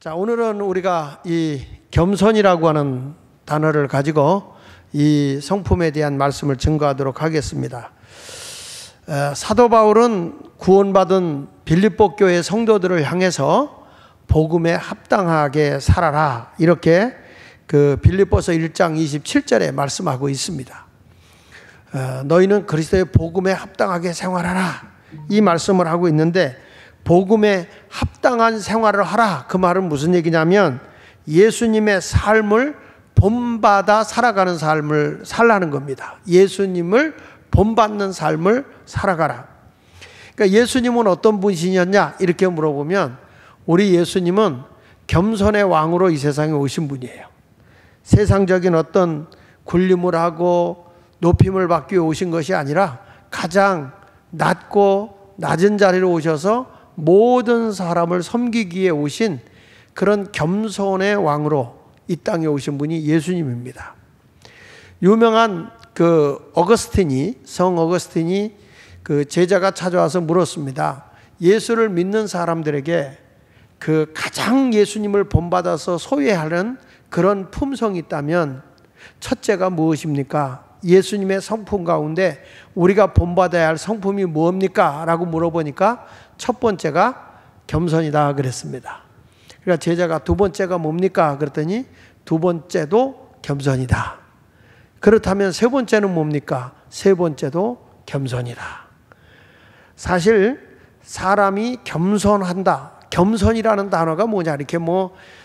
자, 오늘은 우리가 이 겸손이라고 하는 단어를 가지고 이 성품에 대한 말씀을 증거하도록 하겠습니다. 사도 바울은 구원받은 빌립보 교회 성도들을 향해서 복음에 합당하게 살아라, 이렇게 그 빌립보서 1장 27절에 말씀하고 있습니다. 너희는 그리스도의 복음에 합당하게 생활하라, 이 말씀을 하고 있는데, 복음에 합당한 생활을 하라, 그 말은 무슨 얘기냐면 예수님의 삶을 본받아 살아가는 삶을 살라는 겁니다. 예수님을 본받는 삶을 살아가라. 그러니까 예수님은 어떤 분이셨냐 이렇게 물어보면, 우리 예수님은 겸손의 왕으로 이 세상에 오신 분이에요. 세상적인 어떤 군림을 하고 높임을 받기 위해 오신 것이 아니라 가장 낮고 낮은 자리로 오셔서 모든 사람을 섬기기 위해 오신 그런 겸손의 왕으로 이 땅에 오신 분이 예수님입니다. 유명한 성 어거스틴이 그 제자가 찾아와서 물었습니다. 예수를 믿는 사람들에게 그 가장 예수님을 본받아서 소유하는 그런 품성이 있다면 첫째가 무엇입니까? 예수님의 성품 가운데 우리가 본받아야 할 성품이 뭡니까? 라고 물어보니까 첫 번째가 겸손이다 그랬습니다. 그러니까 제자가 두 번째가 뭡니까? 그랬더니 두 번째도 겸손이다. 그렇다면 세 번째는 뭡니까? 세 번째도 겸손이다. 사실 사람이 겸손한다, 겸손이라는 단어가 뭐냐, 이렇게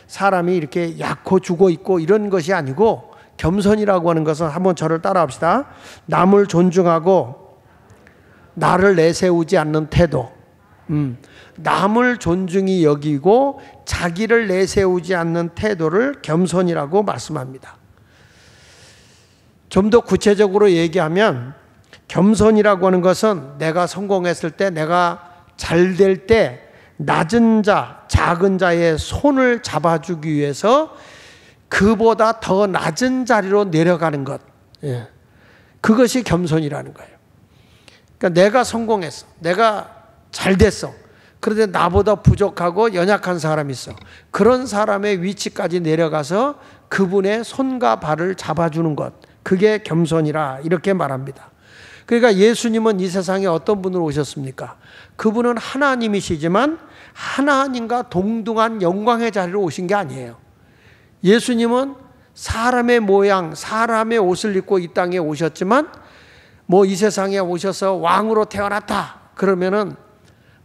사람이 이렇게 약호 죽어 있고 이런 것이 아니고, 겸손이라고 하는 것은, 한번 저를 따라합시다. 남을 존중하고 나를 내세우지 않는 태도, 남을 존중히 여기고 자기를 내세우지 않는 태도를 겸손이라고 말씀합니다. 좀 더 구체적으로 얘기하면, 겸손이라고 하는 것은 내가 성공했을 때, 내가 잘 될 때 낮은 자, 작은 자의 손을 잡아주기 위해서 그보다 더 낮은 자리로 내려가는 것, 그것이 겸손이라는 거예요. 그러니까 내가 성공했어, 내가 잘 됐어, 그런데 나보다 부족하고 연약한 사람이 있어. 그런 사람의 위치까지 내려가서 그분의 손과 발을 잡아주는 것, 그게 겸손이라, 이렇게 말합니다. 그러니까 예수님은 이 세상에 어떤 분으로 오셨습니까? 그분은 하나님이시지만 하나님과 동등한 영광의 자리로 오신 게 아니에요. 예수님은 사람의 모양, 사람의 옷을 입고 이 땅에 오셨지만, 이 세상에 오셔서 왕으로 태어났다 그러면은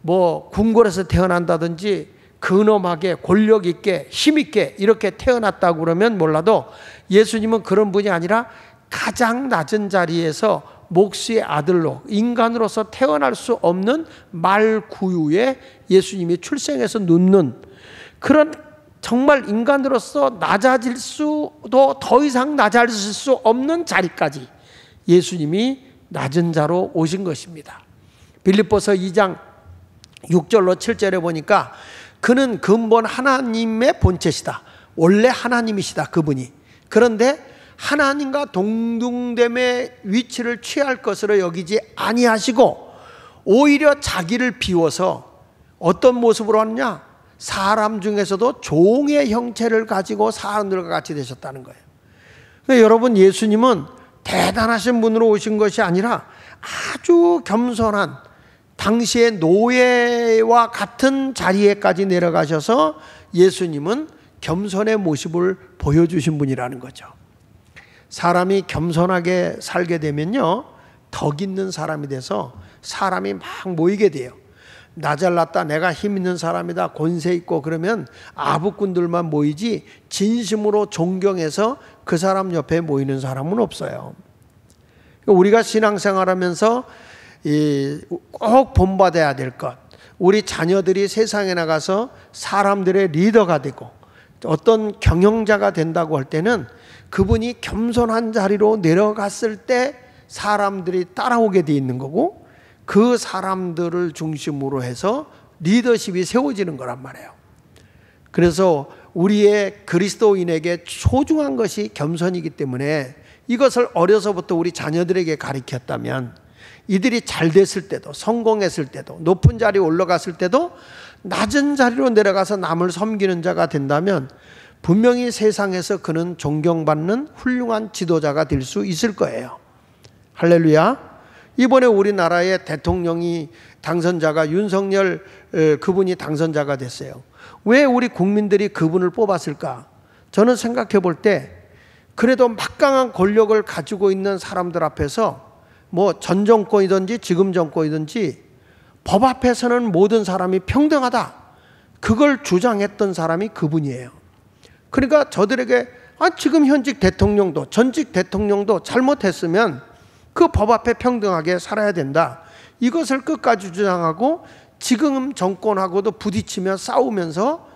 궁궐에서 태어난다든지 근엄하게 권력 있게 힘 있게 이렇게 태어났다고 그러면 몰라도, 예수님은 그런 분이 아니라 가장 낮은 자리에서 목수의 아들로, 인간으로서 태어날 수 없는 말구유에 예수님이 출생해서 눕는, 그런 정말 인간으로서 낮아질 수도 더 이상 낮아질 수 없는 자리까지 예수님이 낮은 자로 오신 것입니다. 빌립보서 2장 6절로 7절에 보니까, 그는 근본 하나님의 본체시다, 원래 하나님이시다 그분이. 그런데 하나님과 동등됨의 위치를 취할 것으로 여기지 아니하시고 오히려 자기를 비워서 어떤 모습으로 왔냐? 사람 중에서도 종의 형체를 가지고 사람들과 같이 되셨다는 거예요. 그러니까 여러분, 예수님은 대단하신 분으로 오신 것이 아니라 아주 겸손한, 당시의 노예와 같은 자리에까지 내려가셔서 예수님은 겸손의 모습을 보여주신 분이라는 거죠. 사람이 겸손하게 살게 되면요, 덕 있는 사람이 돼서 사람이 막 모이게 돼요. 나 잘났다, 내가 힘 있는 사람이다, 권세 있고 그러면 아부꾼들만 모이지 진심으로 존경해서 그 사람 옆에 모이는 사람은 없어요. 우리가 신앙생활하면서 꼭 본받아야 될 것, 우리 자녀들이 세상에 나가서 사람들의 리더가 되고 어떤 경영자가 된다고 할 때는 그분이 겸손한 자리로 내려갔을 때 사람들이 따라오게 돼 있는 거고, 그 사람들을 중심으로 해서 리더십이 세워지는 거란 말이에요. 그래서 우리의 그리스도인에게 소중한 것이 겸손이기 때문에 이것을 어려서부터 우리 자녀들에게 가르쳤다면, 이들이 잘 됐을 때도, 성공했을 때도, 높은 자리에 올라갔을 때도 낮은 자리로 내려가서 남을 섬기는 자가 된다면 분명히 세상에서 그는 존경받는 훌륭한 지도자가 될 수 있을 거예요. 할렐루야. 이번에 우리나라의 대통령이 당선자가 윤석열 그분이 당선자가 됐어요. 왜 우리 국민들이 그분을 뽑았을까? 저는 생각해 볼 때 그래도 막강한 권력을 가지고 있는 사람들 앞에서 뭐 전 정권이든지 지금 정권이든지 법 앞에서는 모든 사람이 평등하다. 그걸 주장했던 사람이 그분이에요. 그러니까 저들에게 지금 현직 대통령도 전직 대통령도 잘못했으면 그 법 앞에 평등하게 살아야 된다. 이것을 끝까지 주장하고 지금 정권하고도 부딪히며 싸우면서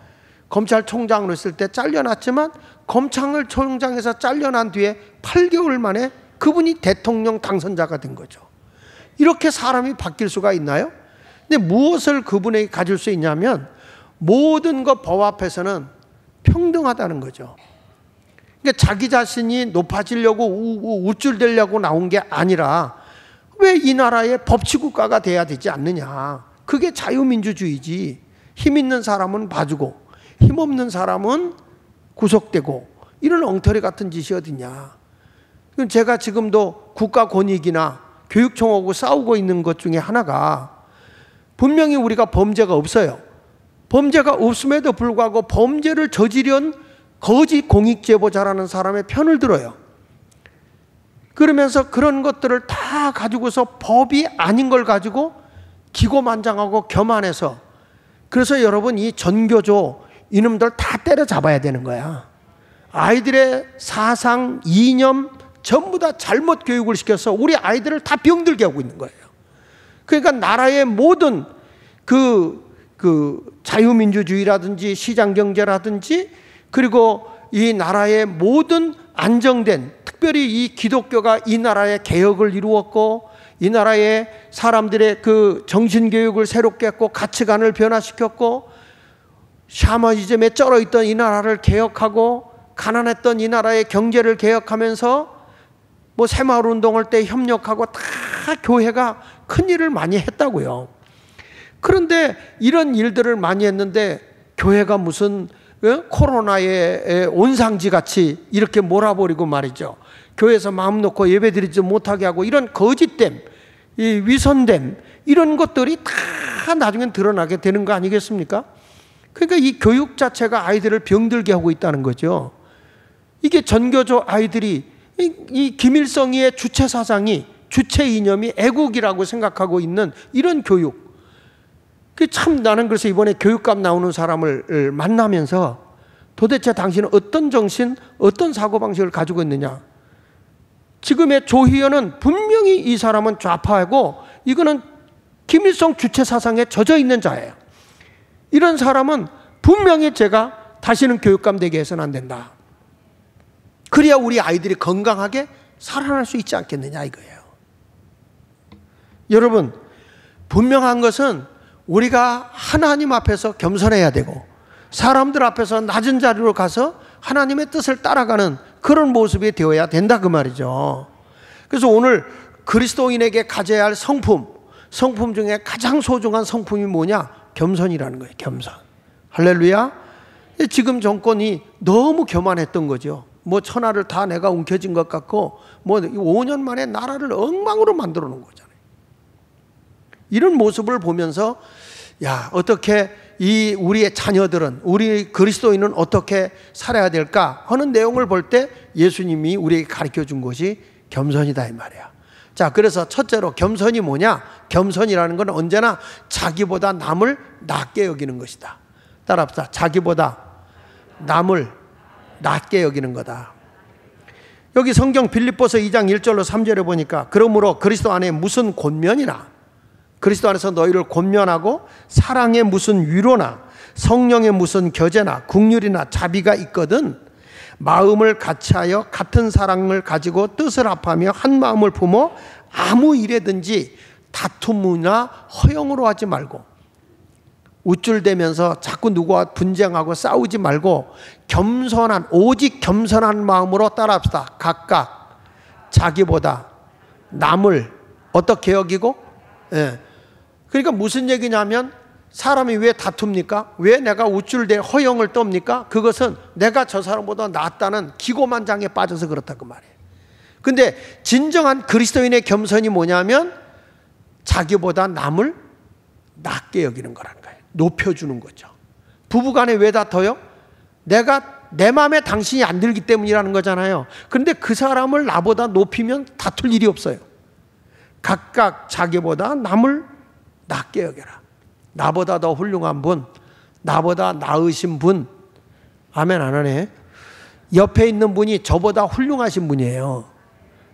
검찰총장으로 있을 때 잘려났지만 검찰총장에서 잘려난 뒤에 8개월 만에 그분이 대통령 당선자가 된 거죠. 이렇게 사람이 바뀔 수가 있나요? 근데 무엇을 그분에게 가질 수 있냐면 모든 것 법 앞에서는 평등하다는 거죠. 그러니까 자기 자신이 높아지려고 우쭐대려고 나온 게 아니라 왜 이 나라의 법치국가가 돼야 되지 않느냐. 그게 자유민주주의지. 힘 있는 사람은 봐주고 힘 없는 사람은 구속되고 이런 엉터리 같은 짓이 어디냐. 제가 지금도 국가권익이나 교육청하고 싸우고 있는 것 중에 하나가 분명히 우리가 범죄가 없어요. 범죄가 없음에도 불구하고 범죄를 저지른 거짓 공익제보자라는 사람의 편을 들어요. 그러면서 그런 것들을 다 가지고서 법이 아닌 걸 가지고 기고만장하고 교만해서 그래서 여러분 이 전교조 이놈들 다 때려잡아야 되는 거야. 아이들의 사상, 이념 전부 다 잘못 교육을 시켜서 우리 아이들을 다 병들게 하고 있는 거예요. 그러니까 나라의 모든 그 자유민주주의라든지 시장경제라든지 그리고 이 나라의 모든 안정된 특별히 이 기독교가 이 나라의 개혁을 이루었고 이 나라의 사람들의 그 정신교육을 새롭게 했고 가치관을 변화시켰고 샤머니즘에 쩔어있던 이 나라를 개혁하고 가난했던 이 나라의 경제를 개혁하면서 뭐 새마을운동할 때 협력하고 다 교회가 큰 일을 많이 했다고요. 그런데 이런 일들을 많이 했는데 교회가 무슨 코로나의 온상지 같이 이렇게 몰아버리고 말이죠. 교회에서 마음 놓고 예배드리지 못하게 하고 이런 거짓됨, 이 위선됨 이런 것들이 다 나중엔 드러나게 되는 거 아니겠습니까? 그러니까 이 교육 자체가 아이들을 병들게 하고 있다는 거죠. 이게 전교조 아이들이 이 김일성의 주체 사상이 주체 이념이 애국이라고 생각하고 있는 이런 교육. 참 나는 그래서 이번에 교육감 나오는 사람을 만나면서 도대체 당신은 어떤 정신, 어떤 사고방식을 가지고 있느냐. 지금의 조희연은 분명히 이 사람은 좌파이고 이거는 김일성 주체 사상에 젖어 있는 자예요. 이런 사람은 분명히 제가 다시는 교육감 되게 해서는 안 된다. 그래야 우리 아이들이 건강하게 살아날 수 있지 않겠느냐 이거예요. 여러분 분명한 것은 우리가 하나님 앞에서 겸손해야 되고 사람들 앞에서 낮은 자리로 가서 하나님의 뜻을 따라가는 그런 모습이 되어야 된다 그 말이죠. 그래서 오늘 그리스도인에게 가져야 할 성품 중에 가장 소중한 성품이 뭐냐? 겸손이라는 거예요. 겸손. 할렐루야. 지금 정권이 너무 교만했던 거죠. 뭐 천하를 다 내가 움켜쥔 것 같고 뭐 5년 만에 나라를 엉망으로 만들어 놓은 거잖아요. 이런 모습을 보면서 야 어떻게 이 우리의 자녀들은 우리 그리스도인은 어떻게 살아야 될까 하는 내용을 볼 때 예수님이 우리에게 가르쳐 준 것이 겸손이다 이 말이야. 자 그래서 첫째로 겸손이 뭐냐? 겸손이라는 건 언제나 자기보다 남을 낮게 여기는 것이다. 따라합시다. 자기보다 남을 낮게 여기는 거다. 여기 성경 빌립보서 2장 1절로 3절에 보니까 그러므로 그리스도 안에 무슨 권면이나 그리스도 안에서 너희를 권면하고 사랑의 무슨 위로나 성령의 무슨 교제나 긍휼이나 자비가 있거든 마음을 같이하여 같은 사랑을 가지고 뜻을 합하며 한 마음을 품어 아무 일에든지 다툼이나 허영으로 하지 말고 우쭐대면서 자꾸 누구와 분쟁하고 싸우지 말고 겸손한 오직 겸손한 마음으로 따라합시다. 각각 자기보다 남을 어떻게 여기고 그러니까 무슨 얘기냐면 사람이 왜 다툽니까? 왜 내가 우쭐대 허영을 떱니까? 그것은 내가 저 사람보다 낫다는 기고만장에 빠져서 그렇다고 말이에요. 근데 진정한 그리스도인의 겸손이 뭐냐면 자기보다 남을 낮게 여기는 거라는 거예요. 높여주는 거죠. 부부간에 왜 다퉈요? 내 마음에 당신이 안 들기 때문이라는 거잖아요. 그런데 그 사람을 나보다 높이면 다툴 일이 없어요. 각각 자기보다 남을 낮게 여겨라. 나보다 더 훌륭한 분, 나보다 나으신 분, 아멘 안 하네. 옆에 있는 분이 저보다 훌륭하신 분이에요.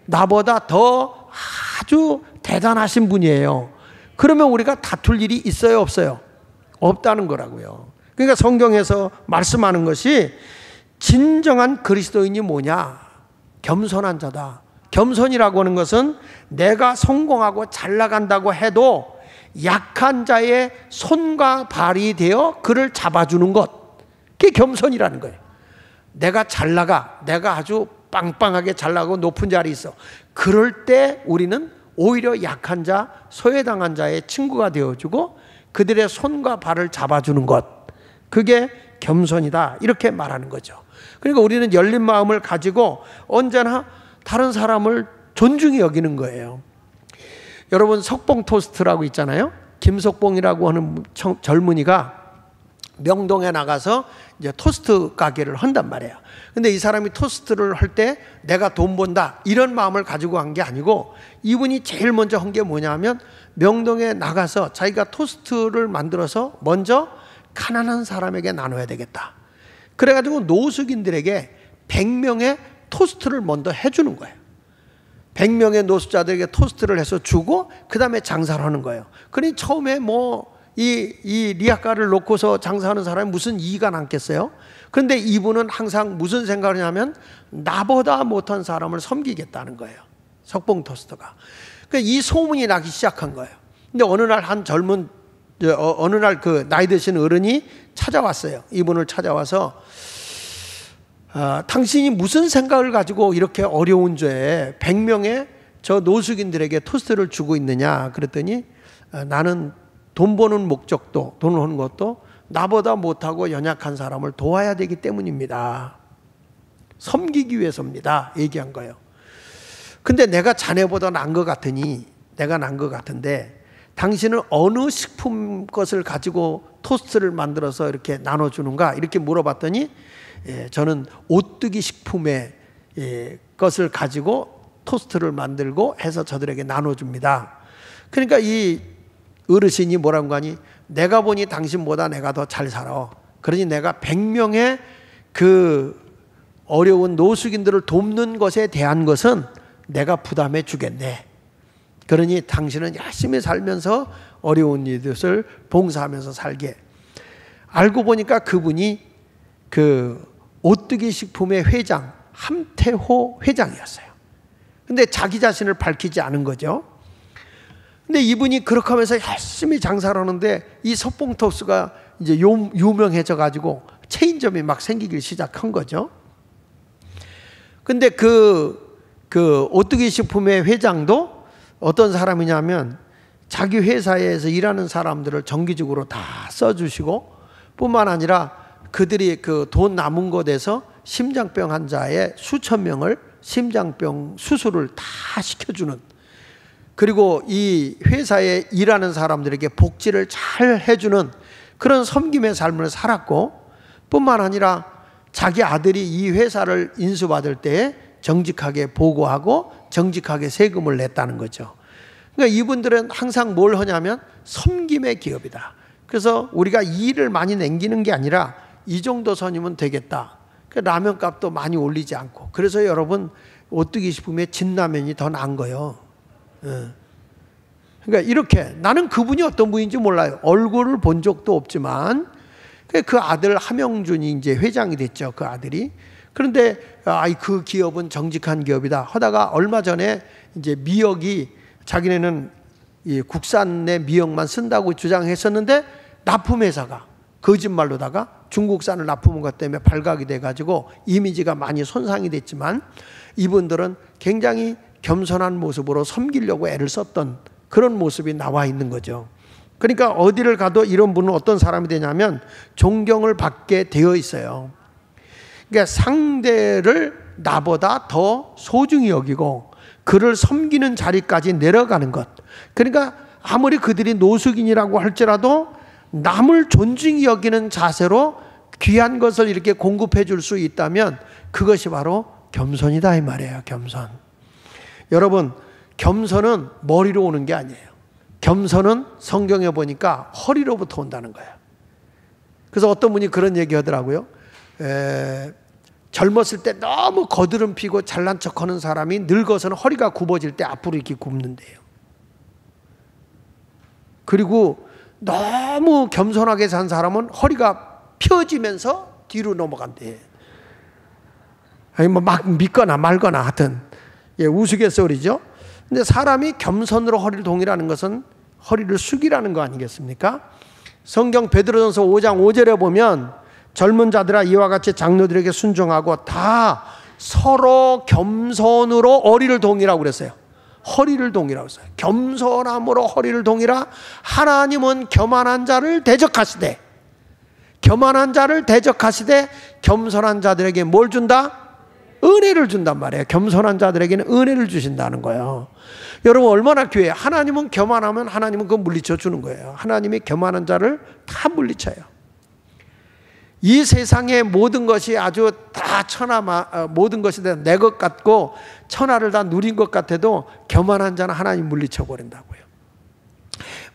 나보다 더 아주 대단하신 분이에요. 그러면 우리가 다툴 일이 있어요, 없어요? 없다는 거라고요. 그러니까 성경에서 말씀하는 것이 진정한 그리스도인이 뭐냐? 겸손한 자다. 겸손이라고 하는 것은 내가 성공하고 잘 나간다고 해도 약한 자의 손과 발이 되어 그를 잡아주는 것, 그게 겸손이라는 거예요. 내가 잘 나가, 내가 아주 빵빵하게 잘 나가고 높은 자리에 있어. 그럴 때 우리는 오히려 약한 자, 소외당한 자의 친구가 되어주고 그들의 손과 발을 잡아주는 것, 그게 겸손이다, 이렇게 말하는 거죠. 그러니까 우리는 열린 마음을 가지고 언제나 다른 사람을 존중히 여기는 거예요. 여러분, 석봉 토스트라고 있잖아요. 김석봉이라고 하는 젊은이가 명동에 나가서 이제 토스트 가게를 한단 말이에요. 근데 이 사람이 토스트를 할 때 내가 돈 번다 이런 마음을 가지고 한 게 아니고, 이분이 제일 먼저 한 게 뭐냐면 명동에 나가서 자기가 토스트를 만들어서 먼저 가난한 사람에게 나눠야 되겠다. 그래가지고 노숙인들에게 100명의 토스트를 먼저 해주는 거예요. 100명의 노숙자들에게 토스트를 해서 주고 그 다음에 장사를 하는 거예요. 그러니 처음에 이 리아카를 놓고서 장사하는 사람이 무슨 이의가 남겠어요? 그런데 이분은 항상 무슨 생각을 하냐면 나보다 못한 사람을 섬기겠다는 거예요. 석봉 토스트가. 그러니까 이 소문이 나기 시작한 거예요. 근데 어느 날 그 나이 드신 어른이 찾아왔어요. 이분을 찾아와서 당신이 무슨 생각을 가지고 이렇게 어려운 죄에 100명의 저 노숙인들에게 토스트를 주고 있느냐 그랬더니 나는 돈 버는 목적도, 돈을 버는 것도 나보다 못하고 연약한 사람을 도와야 되기 때문입니다. 섬기기 위해서입니다. 얘기한 거예요. 근데 내가 자네보다 난 것 같으니, 내가 난 것 같은데 당신은 어느 식품 것을 가지고 토스트를 만들어서 이렇게 나눠주는가? 이렇게 물어봤더니 저는 오뚜기 식품의 것을 가지고 토스트를 만들고 해서 저들에게 나눠줍니다. 그러니까 이 어르신이 뭐라고 하니, 내가 보니 당신보다 내가 더 잘 살아. 그러니 내가 100명의 그 어려운 노숙인들을 돕는 것에 대한 것은 내가 부담해 주겠네. 그러니 당신은 열심히 살면서 어려운 이들을 봉사하면서 살게. 알고 보니까 그분이 그 오뚜기 식품의 회장 함태호 회장이었어요. 근데 자기 자신을 밝히지 않은 거죠. 근데 이분이 그렇게 하면서 열심히 장사를 하는데 이 석봉토스가 이제 유명해져 가지고 체인점이 막 생기기 시작한 거죠. 근데 그 오뚜기 식품의 회장도 어떤 사람이냐면 자기 회사에서 일하는 사람들을 정기적으로 다 써주시고, 뿐만 아니라 그들이 그 돈 남은 곳에서 심장병 환자의 수천 명을 심장병 수술을 다 시켜주는, 그리고 이 회사에 일하는 사람들에게 복지를 잘 해주는 그런 섬김의 삶을 살았고, 뿐만 아니라 자기 아들이 이 회사를 인수받을 때 정직하게 보고하고 정직하게 세금을 냈다는 거죠. 그러니까 이분들은 항상 뭘 하냐면 섬김의 기업이다. 그래서 우리가 이 일을 많이 남기는 게 아니라 이 정도 선이면 되겠다. 라면 값도 많이 올리지 않고. 그래서 여러분, 오뚜기 식품의 진라면이 더 나은 거예요. 그러니까 이렇게, 나는 그분이 어떤 분인지 몰라요. 얼굴을 본 적도 없지만 그 아들 함영준이 이제 회장이 됐죠. 그 아들이. 그런데 그 기업은 정직한 기업이다 하다가 얼마 전에 이제 미역이 자기네는 이 국산의 미역만 쓴다고 주장했었는데 납품회사가 거짓말로다가 중국산을 납품한 것 때문에 발각이 돼가지고 이미지가 많이 손상이 됐지만, 이분들은 굉장히 겸손한 모습으로 섬기려고 애를 썼던 그런 모습이 나와 있는 거죠. 그러니까 어디를 가도 이런 분은 어떤 사람이 되냐면 존경을 받게 되어 있어요. 그러니까 상대를 나보다 더 소중히 여기고 그를 섬기는 자리까지 내려가는 것. 그러니까 아무리 그들이 노숙인이라고 할지라도 남을 존중히 여기는 자세로 귀한 것을 이렇게 공급해 줄 수 있다면 그것이 바로 겸손이다 이 말이에요. 겸손. 여러분, 겸손은 머리로 오는 게 아니에요. 겸손은 성경에 보니까 허리로부터 온다는 거예요. 그래서 어떤 분이 그런 얘기 하더라고요. 젊었을 때 너무 거드름 피고 잘난 척하는 사람이 늙어서는 허리가 굽어질 때 앞으로 이렇게 굽는데요. 그리고 너무 겸손하게 산 사람은 허리가 펴지면서 뒤로 넘어간대. 아니 뭐 막 믿거나 말거나 하여튼 우스갯소리죠. 근데 사람이 겸손으로 허리를 동이라는 것은 허리를 숙이라는 거 아니겠습니까? 성경 베드로전서 5장 5절에 보면 젊은 자들아 이와 같이 장로들에게 순종하고 다 서로 겸손으로 허리를 동이라고 그랬어요. 허리를 동이라고 했어요. 겸손함으로 허리를 동이라. 하나님은 교만한 자를 대적하시되, 교만한 자를 대적하시되 겸손한 자들에게 뭘 준다? 은혜를 준단 말이에요. 겸손한 자들에게는 은혜를 주신다는 거예요. 여러분 얼마나 귀해요. 하나님은 교만하면 하나님은 그거 물리쳐 주는 거예요. 하나님이 교만한 자를 다 물리쳐요. 이 세상의 모든 것이 아주 다 모든 것이 다 내 것 같고 천하를 다 누린 것 같아도 교만한 자는 하나님 물리쳐 버린다고요.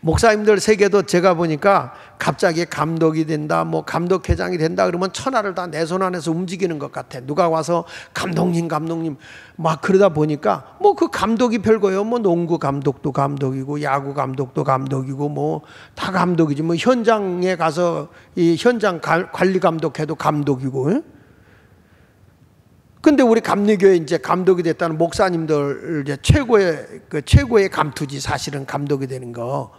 목사님들 세계도 제가 보니까 갑자기 감독이 된다, 뭐 감독회장이 된다 그러면 천하를 다 내 손 안에서 움직이는 것 같아. 누가 와서 감독님 막 그러다 보니까 뭐 그 감독이 별거예요. 뭐 농구 감독도 감독이고 야구 감독도 감독이고 뭐 다 감독이지. 뭐 현장에 가서 이 현장 관리 감독해도 감독이고. 근데 우리 감리교회 이제 감독이 됐다는 목사님들 이제 최고의 감투지 사실은 감독이 되는 거.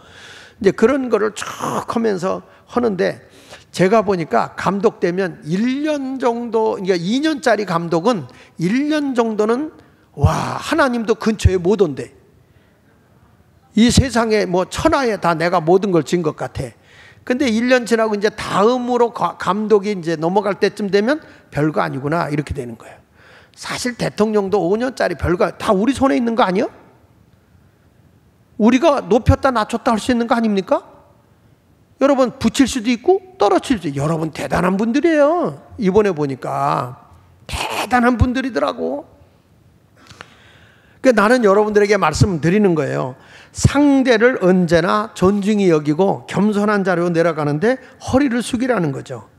이제 그런 거를 쭉 하면서 하는데 제가 보니까 감독 되면 1년 정도, 그러니까 2년짜리 감독은 1년 정도는 와, 하나님도 근처에 못 온대. 이 세상에 뭐 천하에 다 내가 모든 걸 진 것 같아. 근데 1년 지나고 이제 다음으로 감독이 이제 넘어갈 때쯤 되면 별거 아니구나 이렇게 되는 거예요. 사실 대통령도 5년짜리 별거 다 우리 손에 있는 거 아니에요? 우리가 높였다 낮췄다 할 수 있는 거 아닙니까? 여러분 붙일 수도 있고 떨어질 수도 있고. 여러분 대단한 분들이에요. 이번에 보니까 대단한 분들이더라고. 그러니까 나는 여러분들에게 말씀드리는 거예요. 상대를 언제나 존중히 여기고 겸손한 자리로 내려가는데 허리를 숙이라는 거죠.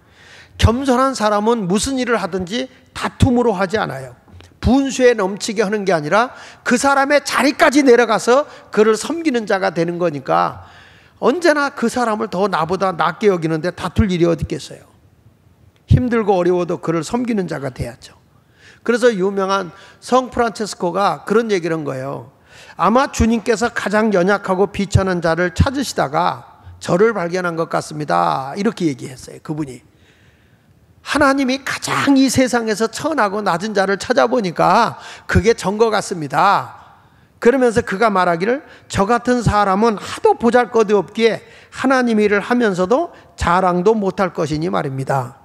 겸손한 사람은 무슨 일을 하든지 다툼으로 하지 않아요. 분수에 넘치게 하는 게 아니라 그 사람의 자리까지 내려가서 그를 섬기는 자가 되는 거니까 언제나 그 사람을 더 나보다 낫게 여기는데 다툴 일이 어디 있겠어요. 힘들고 어려워도 그를 섬기는 자가 돼야죠. 그래서 유명한 성 프란체스코가 그런 얘기를 한 거예요. 아마 주님께서 가장 연약하고 비천한 자를 찾으시다가 저를 발견한 것 같습니다. 이렇게 얘기했어요. 그분이. 하나님이 가장 이 세상에서 천하고 낮은 자를 찾아보니까 그게 전 것 같습니다. 그러면서 그가 말하기를 저 같은 사람은 하도 보잘것없기에 하나님 일을 하면서도 자랑도 못할 것이니 말입니다.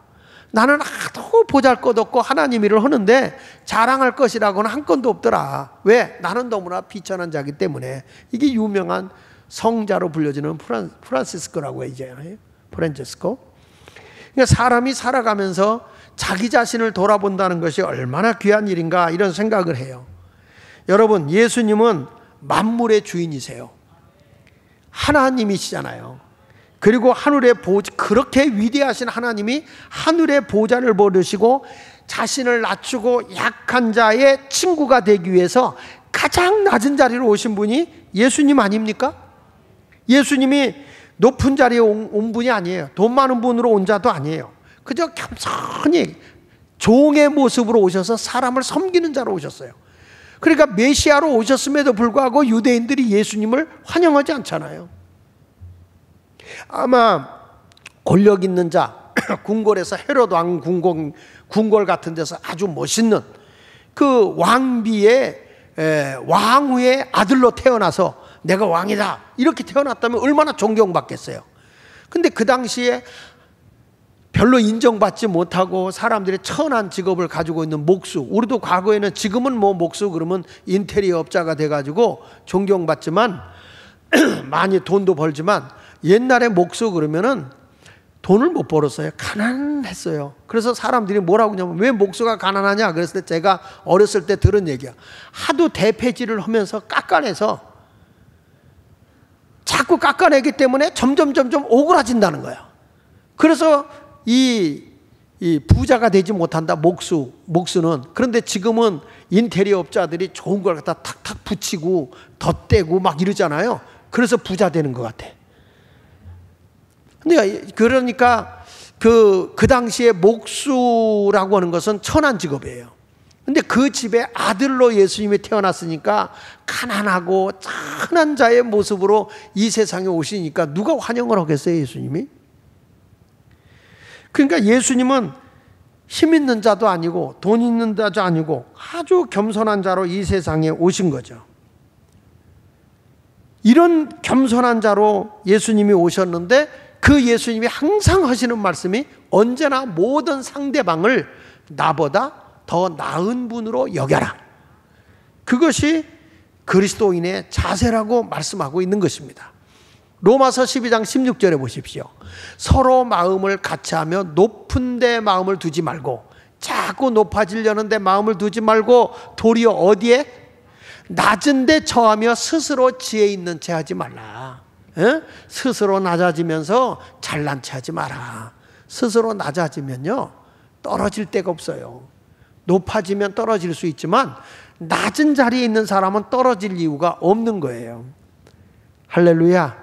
나는 하도 보잘것없고 하나님 일을 하는데 자랑할 것이라고는 한 건도 없더라. 왜? 나는 너무나 비천한 자이기 때문에. 이게 유명한 성자로 불려지는 프란시스코라고 이제 프란체스코. 그러니까 사람이 살아가면서 자기 자신을 돌아본다는 것이 얼마나 귀한 일인가 이런 생각을 해요. 여러분 예수님은 만물의 주인이세요. 하나님이시잖아요. 그리고 하늘의 그렇게 위대하신 하나님이 하늘의 보좌를 버리시고 자신을 낮추고 약한 자의 친구가 되기 위해서 가장 낮은 자리로 오신 분이 예수님 아닙니까? 예수님이 높은 자리에 온 분이 아니에요. 돈 많은 분으로 온 자도 아니에요. 그저 겸손히 종의 모습으로 오셔서 사람을 섬기는 자로 오셨어요. 그러니까 메시아로 오셨음에도 불구하고 유대인들이 예수님을 환영하지 않잖아요. 아마 권력 있는 자, 궁궐에서 헤롯 왕 궁궐 같은 데서 아주 멋있는 그 왕비의 왕후의 아들로 태어나서 내가 왕이다 이렇게 태어났다면 얼마나 존경받겠어요. 근데 그 당시에 별로 인정받지 못하고 사람들이 천한 직업을 가지고 있는 목수, 우리도 과거에는, 지금은 뭐 목수 그러면 인테리어 업자가 돼가지고 존경받지만 많이 돈도 벌지만, 옛날에 목수 그러면은 돈을 못 벌었어요. 가난했어요. 그래서 사람들이 뭐라고 하냐면, 왜 목수가 가난하냐 그랬을 때 제가 어렸을 때 들은 얘기야. 하도 대패질을 하면서 깎아내서 자꾸 깎아내기 때문에 점점 오그라진다는 거야. 그래서 이 부자가 되지 못한다, 목수는. 그런데 지금은 인테리어 업자들이 좋은 걸 갖다 탁탁 붙이고 덧대고 막 이러잖아요. 그래서 부자 되는 것 같아. 그러니까 그 당시에 목수라고 하는 것은 천한 직업이에요. 근데 그 집에 아들로 예수님이 태어났으니까 가난하고 천한 자의 모습으로 이 세상에 오시니까 누가 환영을 하겠어요, 예수님이? 그러니까 예수님은 힘 있는 자도 아니고 돈 있는 자도 아니고 아주 겸손한 자로 이 세상에 오신 거죠. 이런 겸손한 자로 예수님이 오셨는데, 그 예수님이 항상 하시는 말씀이 언제나 모든 상대방을 나보다 더 나은 분으로 여겨라. 그것이 그리스도인의 자세라고 말씀하고 있는 것입니다. 로마서 12장 16절에 보십시오. 서로 마음을 같이하며 높은 데 마음을 두지 말고, 자꾸 높아지려는 데 마음을 두지 말고 도리어 어디에? 낮은 데 처하며 스스로 지혜 있는 채 하지 말라. 스스로 낮아지면서 잘난 체 하지 마라. 스스로 낮아지면요 떨어질 데가 없어요. 높아지면 떨어질 수 있지만 낮은 자리에 있는 사람은 떨어질 이유가 없는 거예요. 할렐루야.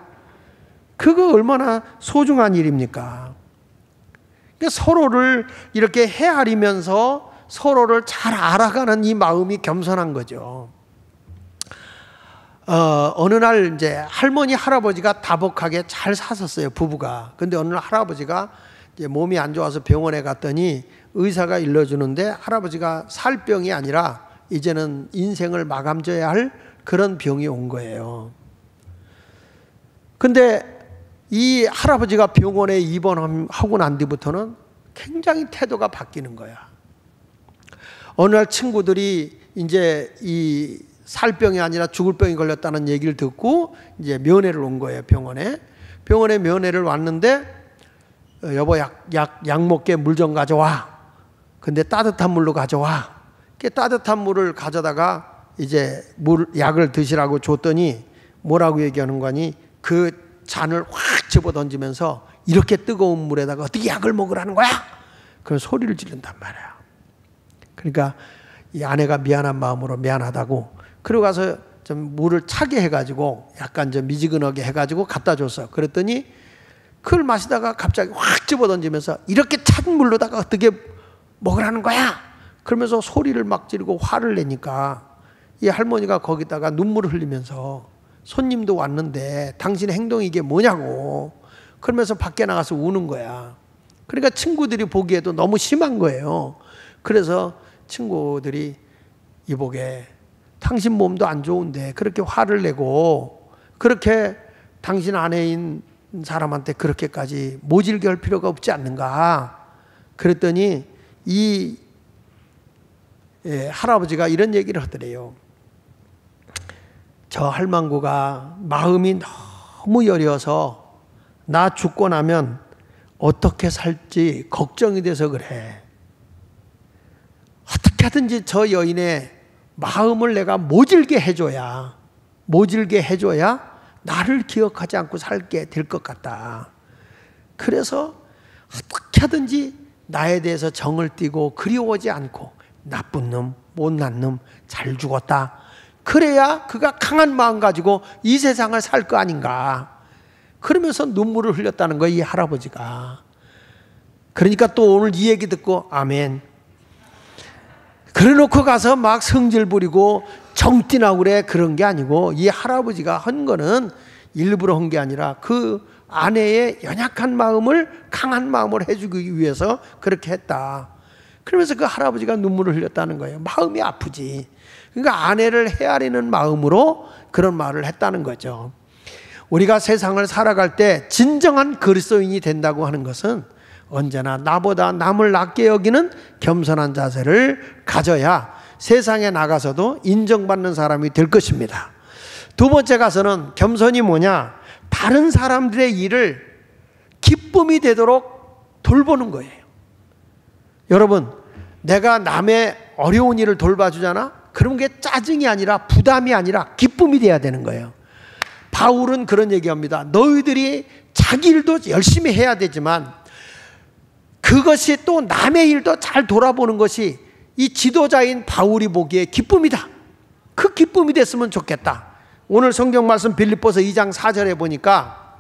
그거 얼마나 소중한 일입니까? 그러니까 서로를 이렇게 헤아리면서 서로를 잘 알아가는 이 마음이 겸손한 거죠. 어느 날 이제 할머니 할아버지가 다복하게 잘 사셨어요, 부부가. 근데 어느 날 할아버지가 이제 몸이 안 좋아서 병원에 갔더니 의사가 일러주는데, 할아버지가 살 병이 아니라 이제는 인생을 마감져야 할 그런 병이 온 거예요. 근데 이 할아버지가 병원에 입원하고 난 뒤부터는 굉장히 태도가 바뀌는 거야. 어느 날 친구들이 이제 이 살병이 아니라 죽을 병이 걸렸다는 얘기를 듣고 이제 면회를 온 거예요, 병원에. 병원에 면회를 왔는데, 여보 약 먹게 물 좀 가져와. 근데 따뜻한 물로 가져와. 따뜻한 물을 가져다가 이제 약을 드시라고 줬더니 뭐라고 얘기하는 거니? 그 잔을 확 집어 던지면서 이렇게 뜨거운 물에다가 어떻게 약을 먹으라는 거야? 그런 소리를 지른단 말이야. 그러니까 이 아내가 미안한 마음으로 미안하다고, 그러고 가서 좀 물을 차게 해가지고 약간 좀 미지근하게 해가지고 갖다 줬어. 그랬더니 그걸 마시다가 갑자기 확 집어 던지면서 이렇게 찬 물로다가 어떻게 먹으라는 거야? 그러면서 소리를 막 지르고 화를 내니까 이 할머니가 거기다가 눈물을 흘리면서, 손님도 왔는데 당신의 행동이 이게 뭐냐고, 그러면서 밖에 나가서 우는 거야. 그러니까 친구들이 보기에도 너무 심한 거예요. 그래서 친구들이 이보게, 당신 몸도 안 좋은데 그렇게 화를 내고 그렇게 당신 아내인 사람한테 그렇게까지 모질게 할 필요가 없지 않는가. 그랬더니 이 할아버지가 이런 얘기를 하더래요. 저 할망구가 마음이 너무 여려서 나 죽고 나면 어떻게 살지 걱정이 돼서 그래. 어떻게 하든지 저 여인의 마음을 내가 모질게 해줘야 나를 기억하지 않고 살게 될 것 같다. 그래서 어떻게 하든지 나에 대해서 정을 띠고 그리워하지 않고, 나쁜 놈, 못난 놈, 잘 죽었다. 그래야 그가 강한 마음 가지고 이 세상을 살 거 아닌가. 그러면서 눈물을 흘렸다는 거예요, 이 할아버지가. 그러니까 또 오늘 이 얘기 듣고 아멘. 그래 놓고 가서 막 성질 부리고 정띠나고 그래, 그런 게 아니고, 이 할아버지가 한 거는 일부러 한 게 아니라 그 아내의 연약한 마음을 강한 마음을 해주기 위해서 그렇게 했다. 그러면서 그 할아버지가 눈물을 흘렸다는 거예요. 마음이 아프지. 그러니까 아내를 헤아리는 마음으로 그런 말을 했다는 거죠. 우리가 세상을 살아갈 때 진정한 그리스도인이 된다고 하는 것은 언제나 나보다 남을 낮게 여기는 겸손한 자세를 가져야 세상에 나가서도 인정받는 사람이 될 것입니다. 두 번째 가서는 겸손이 뭐냐? 다른 사람들의 일을 기쁨이 되도록 돌보는 거예요. 여러분, 내가 남의 어려운 일을 돌봐주잖아? 그런 게 짜증이 아니라 부담이 아니라 기쁨이 돼야 되는 거예요. 바울은 그런 얘기합니다. 너희들이 자기 일도 열심히 해야 되지만 그것이 또 남의 일도 잘 돌아보는 것이 이 지도자인 바울이 보기에 기쁨이다. 그 기쁨이 됐으면 좋겠다. 오늘 성경 말씀 빌립보서 2장 4절에 보니까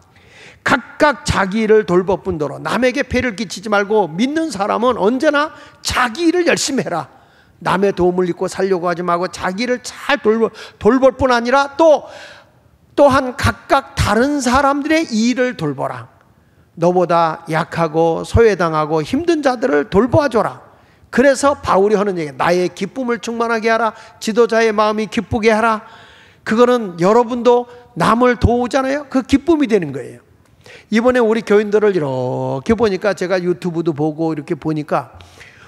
각각 자기 일을 돌볼 뿐더러 남에게 폐를 끼치지 말고 믿는 사람은 언제나 자기 일을 열심히 해라. 남의 도움을 입고 살려고 하지 말고 자기 일을 잘 돌볼 뿐 아니라 또한 각각 다른 사람들의 일을 돌보라. 너보다 약하고 소외당하고 힘든 자들을 돌보아줘라. 그래서 바울이 하는 얘기, 나의 기쁨을 충만하게 하라. 지도자의 마음이 기쁘게 하라. 그거는 여러분도 남을 도우잖아요. 그 기쁨이 되는 거예요. 이번에 우리 교인들을 이렇게 보니까 제가 유튜브도 보고 이렇게 보니까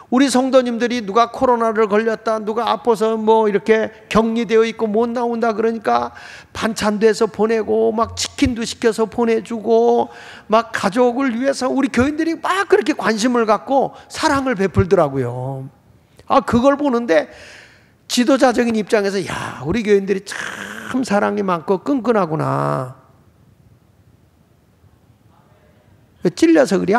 우리 성도님들이 누가 코로나를 걸렸다, 누가 아파서 뭐 이렇게 격리되어 있고 못 나온다 그러니까 반찬도 해서 보내고 막 치킨도 시켜서 보내주고 막 가족을 위해서 우리 교인들이 막 그렇게 관심을 갖고 사랑을 베풀더라고요. 그걸 보는데 지도자적인 입장에서 야, 우리 교인들이 참 사랑이 많고 끈끈하구나. 찔려서 그래?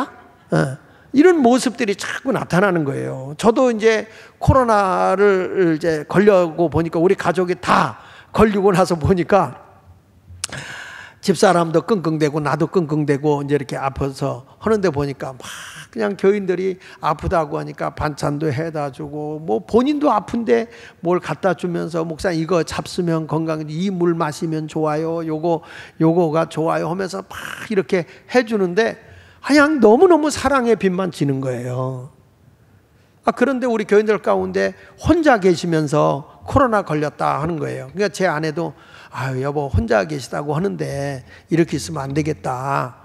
이런 모습들이 자꾸 나타나는 거예요. 저도 이제 코로나를 이제 걸려고 보니까 우리 가족이 다 걸리고 나서 보니까 집사람도 끙끙대고 나도 끙끙대고 이제 이렇게 아파서 하는데 보니까 막 그냥 교인들이 아프다고 하니까 반찬도 해다 주고 뭐 본인도 아픈데 뭘 갖다 주면서 목사님 이거 잡수면 건강해, 이 물 마시면 좋아요, 요거가 좋아요 하면서 막 이렇게 해주는데 그냥 너무너무 사랑의 빛만 지는 거예요. 그런데 우리 교인들 가운데 혼자 계시면서 코로나 걸렸다 하는 거예요. 그러니까 제 아내도 여보 혼자 계시다고 하는데 이렇게 있으면 안 되겠다.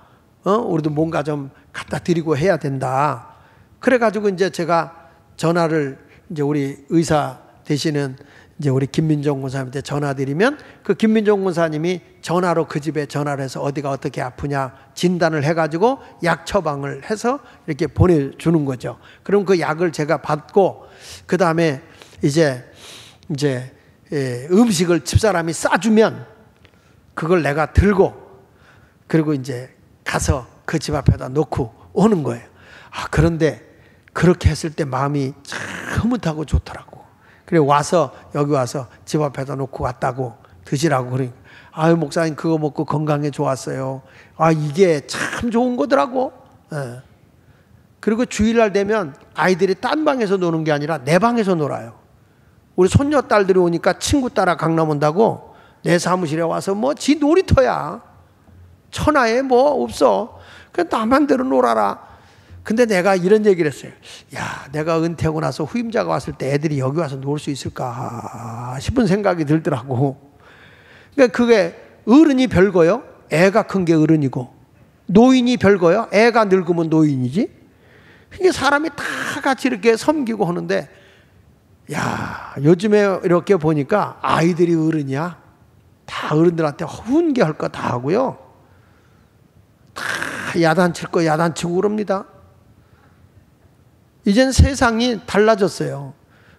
우리도 뭔가 좀 갖다 드리고 해야 된다. 그래가지고 이제 제가 전화를 이제 우리 의사 되시는 이제 우리 김민종 군사님한테 전화드리면 그 김민종 군사님이 전화로 그 집에 전화를 해서 어디가 어떻게 아프냐 진단을 해가지고 약 처방을 해서 이렇게 보내주는 거죠. 그럼 그 약을 제가 받고 그 다음에 이제 음식을 집사람이 싸주면 그걸 내가 들고 그리고 이제 가서 그 집 앞에다 놓고 오는 거예요. 그런데 그렇게 했을 때 마음이 참 흐뭇하고 좋더라고. 그래 여기 와서 집 앞에다 놓고 왔다고 드시라고 그러니까 목사님 그거 먹고 건강에 좋았어요. 이게 참 좋은 거더라고. 그리고 주일날 되면 아이들이 딴 방에서 노는 게 아니라 내 방에서 놀아요. 우리 손녀딸들이 오니까 친구 따라 강남 온다고 내 사무실에 와서 뭐 지 놀이터야. 천하에 뭐 없어. 그냥 나만 대로 놀아라. 근데 내가 이런 얘기를 했어요. 내가 은퇴하고 나서 후임자가 왔을 때 애들이 여기 와서 놀 수 있을까 싶은 생각이 들더라고. 그러니까 그게 어른이 별거요. 애가 큰 게 어른이고 노인이 별거요. 애가 늙으면 노인이지. 이게 사람이 다 같이 이렇게 섬기고 하는데 요즘에 이렇게 보니까 아이들이 어른이야. 다 어른들한테 훈계할 거 다 하고요. 다 야단칠 거 야단치고 그럽니다. 이제는 세상이 달라졌어요.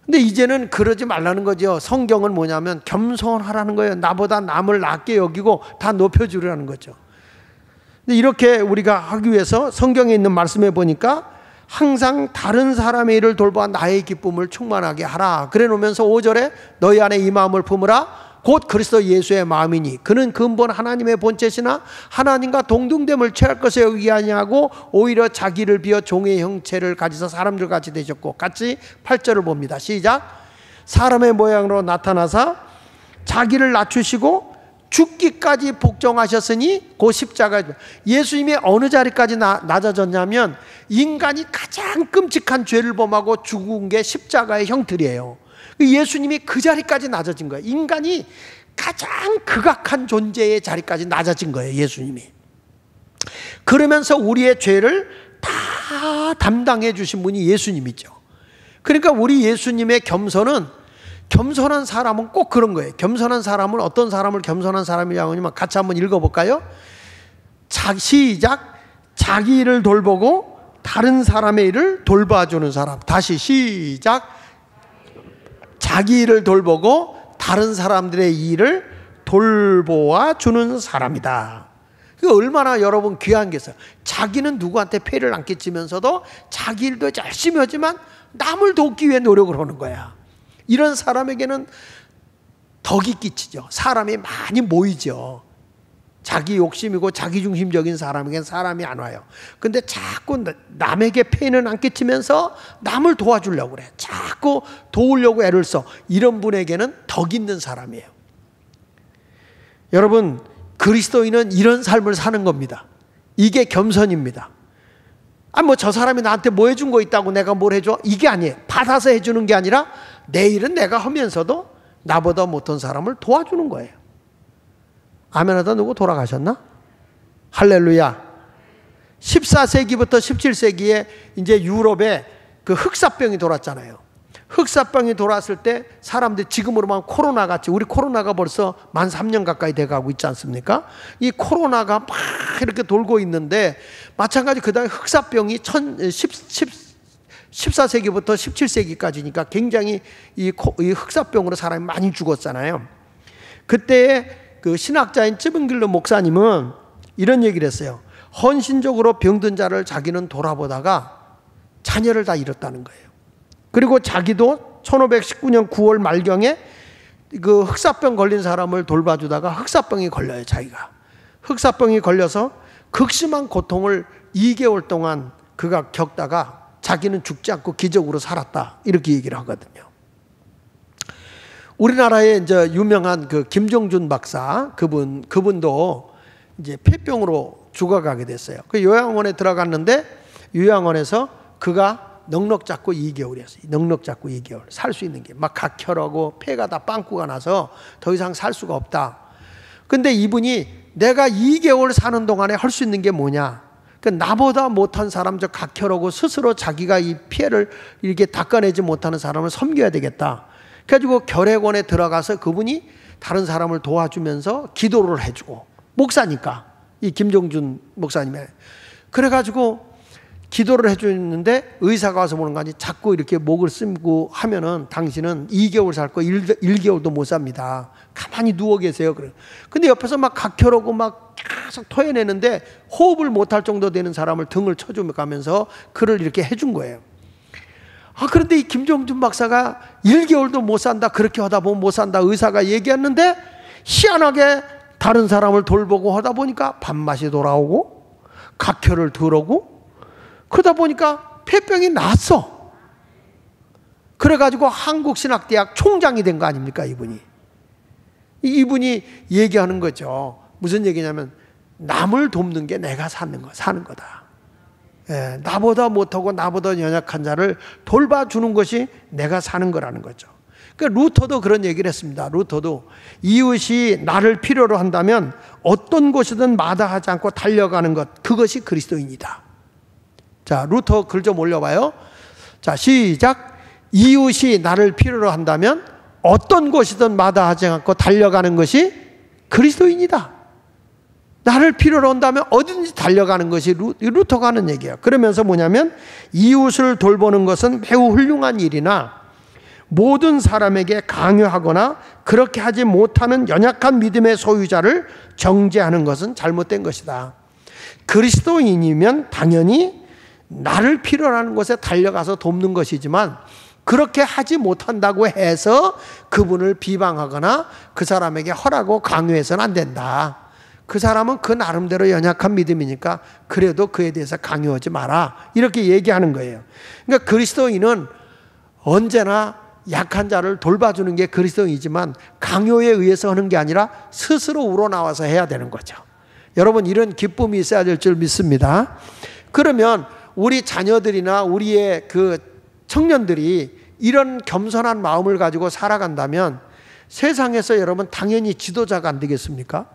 근데 이제는 그러지 말라는 거죠. 성경은 뭐냐면 겸손하라는 거예요. 나보다 남을 낮게 여기고 다 높여주라는 거죠. 근데 이렇게 우리가 하기 위해서 성경에 있는 말씀에 보니까 항상 다른 사람의 일을 돌봐 나의 기쁨을 충만하게 하라. 그래 놓으면서 5절에 너희 안에 이 마음을 품으라. 곧 그리스도 예수의 마음이니 그는 근본 하나님의 본체시나 하나님과 동등됨을 취할 것에 여기지 아니하고 오히려 자기를 비어 종의 형체를 가지사 사람들 같이 되셨고 같이 8절을 봅니다. 시작. 사람의 모양으로 나타나사 자기를 낮추시고 죽기까지 복종하셨으니 그 십자가. 예수님이 어느 자리까지 낮아졌냐면 인간이 가장 끔찍한 죄를 범하고 죽은 게 십자가의 형틀이에요. 예수님이 그 자리까지 낮아진 거예요. 인간이 가장 극악한 존재의 자리까지 낮아진 거예요, 예수님이. 그러면서 우리의 죄를 다 담당해 주신 분이 예수님이죠. 그러니까 우리 예수님의 겸손은, 겸손한 사람은 꼭 그런 거예요. 겸손한 사람은 어떤 사람을 겸손한 사람이라고 하냐면, 같이 한번 읽어볼까요? 시작. 자기 일을 돌보고 다른 사람의 일을 돌봐주는 사람. 다시 시작. 자기 일을 돌보고 다른 사람들의 일을 돌보아 주는 사람이다. 그 얼마나 여러분 귀한 게 있어요. 자기는 누구한테 폐를 안 끼치면서도 자기 일도 열심히 하지만 남을 돕기 위해 노력을 하는 거야. 이런 사람에게는 덕이 끼치죠. 사람이 많이 모이죠. 자기 욕심이고 자기중심적인 사람에게는 사람이 안 와요. 근데 자꾸 남에게 폐는 안 끼치면서 남을 도와주려고 그래. 자꾸 도우려고 애를 써. 이런 분에게는 덕 있는 사람이에요. 여러분, 그리스도인은 이런 삶을 사는 겁니다. 이게 겸손입니다. 뭐 저 사람이 나한테 뭐 해준 거 있다고 내가 뭘 해줘? 이게 아니에요. 받아서 해주는 게 아니라 내 일은 내가 하면서도 나보다 못한 사람을 도와주는 거예요. 아멘 하다 누구 돌아가셨나? 할렐루야. 14세기부터 17세기에 이제 유럽에 그 흑사병이 돌았잖아요. 흑사병이 돌았을 때 사람들이 지금으로 말하면 코로나 같이, 우리 코로나가 벌써 만 3년 가까이 돼가고 있지 않습니까? 이 코로나가 막 이렇게 돌고 있는데, 마찬가지 그 다음에 흑사병이 14세기부터 17세기까지니까 굉장히 이 흑사병으로 사람이 많이 죽었잖아요. 그때 그 신학자인 쯔빙글러 목사님은 이런 얘기를 했어요. 헌신적으로 병든 자를 자기는 돌아보다가 자녀를 다 잃었다는 거예요. 그리고 자기도 1519년 9월 말경에 그 흑사병 걸린 사람을 돌봐주다가 흑사병이 걸려요, 자기가. 흑사병이 걸려서 극심한 고통을 2개월 동안 그가 겪다가 자기는 죽지 않고 기적으로 살았다. 이렇게 얘기를 하거든요. 우리나라에 이제 유명한 그 김종준 박사, 그분도 이제 폐병으로 죽어가게 됐어요. 그 요양원에 들어갔는데, 요양원에서 그가 넉넉 잡고 2개월이었어요. 넉넉 잡고 2개월. 살 수 있는 게 막 각혈하고 폐가 다 빵꾸가 나서 더 이상 살 수가 없다. 근데 이분이 내가 2개월 사는 동안에 할 수 있는 게 뭐냐? 그 나보다 못한 사람, 저 각혈하고 스스로 자기가 이 피해를 이렇게 닦아내지 못하는 사람을 섬겨야 되겠다. 그래가지고 결핵원에 들어가서 그분이 다른 사람을 도와주면서 기도를 해주고, 목사니까 이 김종준 목사님이 그래가지고 기도를 해주는데, 의사가 와서 보는 거 아니 자꾸 이렇게 목을 쓰고 하면은 당신은 2개월 살 거 1개월도 못 삽니다. 가만히 누워 계세요. 그래. 근데 옆에서 막 각혈하고 막 계속 토해내는데 호흡을 못할 정도 되는 사람을 등을 쳐주면서 그를 이렇게 해준 거예요. 그런데 이 김종준 박사가 1개월도 못 산다, 그렇게 하다 보면 못 산다 의사가 얘기했는데, 희한하게 다른 사람을 돌보고 하다 보니까 밥맛이 돌아오고 각혈을 덜 오고, 그러다 보니까 폐병이 났어. 그래가지고 한국신학대학 총장이 된 거 아닙니까, 이분이. 이분이 얘기하는 거죠. 무슨 얘기냐면, 남을 돕는 게 내가 사는 거다. 예, 나보다 못하고 나보다 연약한 자를 돌봐주는 것이 내가 사는 거라는 거죠. 그러니까 루터도 그런 얘기를 했습니다. 루터도 이웃이 나를 필요로 한다면 어떤 곳이든 마다하지 않고 달려가는 것, 그것이 그리스도인이다. 자, 루터 글 좀 올려봐요. 자, 시작. 이웃이 나를 필요로 한다면 어떤 곳이든 마다하지 않고 달려가는 것이 그리스도인이다. 나를 필요로 한다면 어디든지 달려가는 것이 루터가 하는 얘기예요. 그러면서 뭐냐면, 이웃을 돌보는 것은 매우 훌륭한 일이나 모든 사람에게 강요하거나 그렇게 하지 못하는 연약한 믿음의 소유자를 정죄하는 것은 잘못된 것이다. 그리스도인이면 당연히 나를 필요로 하는 곳에 달려가서 돕는 것이지만, 그렇게 하지 못한다고 해서 그분을 비방하거나 그 사람에게 허라고 강요해서는 안 된다. 그 사람은 그 나름대로 연약한 믿음이니까 그래도 그에 대해서 강요하지 마라, 이렇게 얘기하는 거예요. 그러니까 그리스도인은 언제나 약한 자를 돌봐주는 게 그리스도인이지만, 강요에 의해서 하는 게 아니라 스스로 우러나와서 해야 되는 거죠. 여러분, 이런 기쁨이 있어야 될 줄 믿습니다. 그러면 우리 자녀들이나 우리의 그 청년들이 이런 겸손한 마음을 가지고 살아간다면 세상에서 여러분 당연히 지도자가 안 되겠습니까?